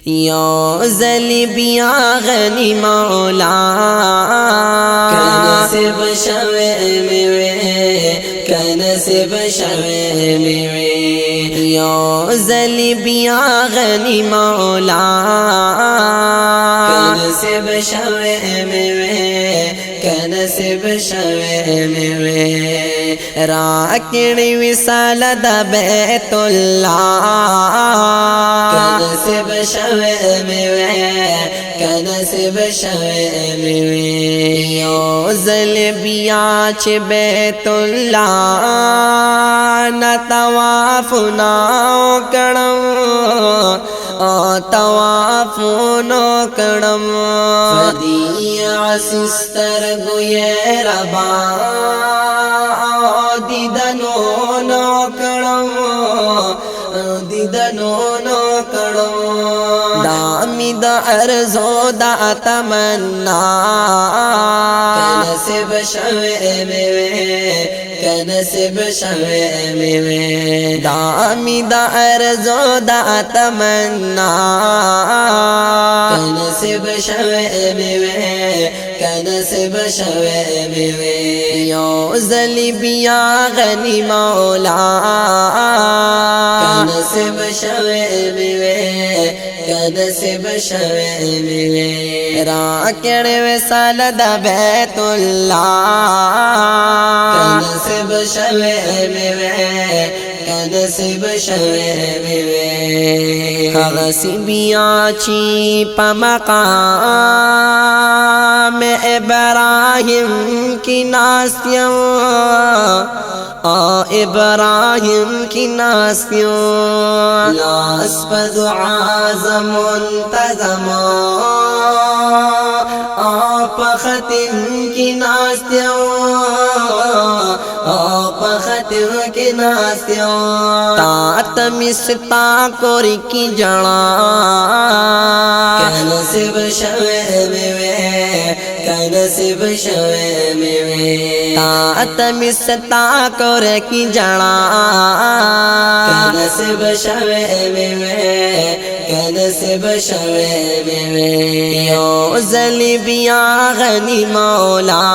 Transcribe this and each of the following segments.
یا ظلم یا غنی مولا کنسب شوه میوه کنسب شوه میوه یا ظلم یا غنی مولا کنسب شوه میوه کنسب شوه میوه راکڑی وصال دا بیت اللہ کنسب شوه میوه کنسب شوه میوه یو ظلبیا چھ بیت اللہ نتواف ناو کڑم تواف نو کڑم فدیع سستر گوی ربا دیدنو نو کڑم دیدنو نو کڑم دامی دا ارزو دا تمنا کنسب شوه میوه کنسب شوه میوه دامی دا ارزو دا تمنا کنسب شوه میوه کنسب شوه میوه یو ظلبیا غنی مولا کنسب شوه میوه کنسب شوه میوه راکڑ وصال دا بیت اللہ کنسب شوه میوه کنسب شوه میوه غسی بیا چی پا مقام ابراہیم کی ناسیوں ابراہیم کی ناسیوں لاس بدعاز منتظم آپ ختم کی ناستیوں آپ ختم کی ناستیوں تات مستا کوری کی جڑا کنسب شوه میوه کنسب شوه میوه تات مستا کوری کی جڑا کنسب شوه میوه کنسب شوه میوه یو ظلبیا غنی مولا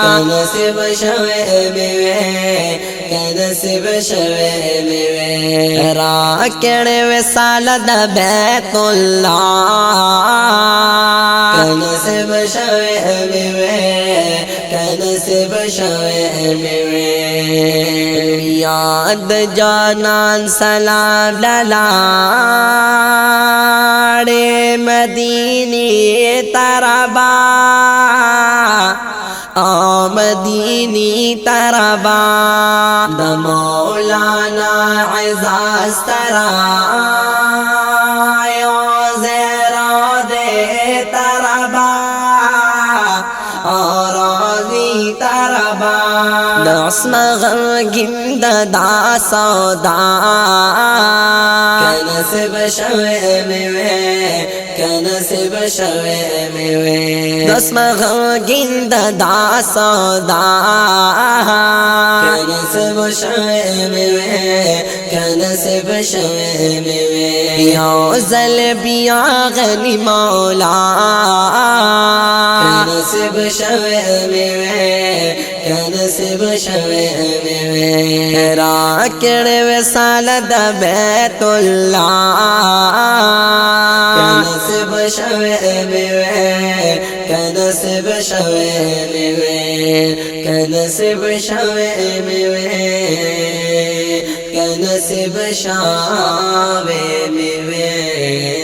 کنسب شوه میوه کنسب شوه میوه راکڑ وصال دا بیت اللہ کنسب شوه میوه کنسب شوه میوه یاد جانان سلام للاڑے مدینی تربا مدینی تربا دا مولانا عزاز ترا زیرا دے تربا راضی تربا دعصم غرگند دا سودا کنسب شوه میوه کنسب شوه میوه دعصم غرگند دا سودا کنسب شوه میوه کنسب شوه میوه یو ظلبیا غنی مولا کنسب شوه میوه کنسب شوه میوه راکڑ وصال دا بیت اللہ کنسب شوه میوه کنسب شوه میوه کنسب شوه میوه کنسب شوه میوه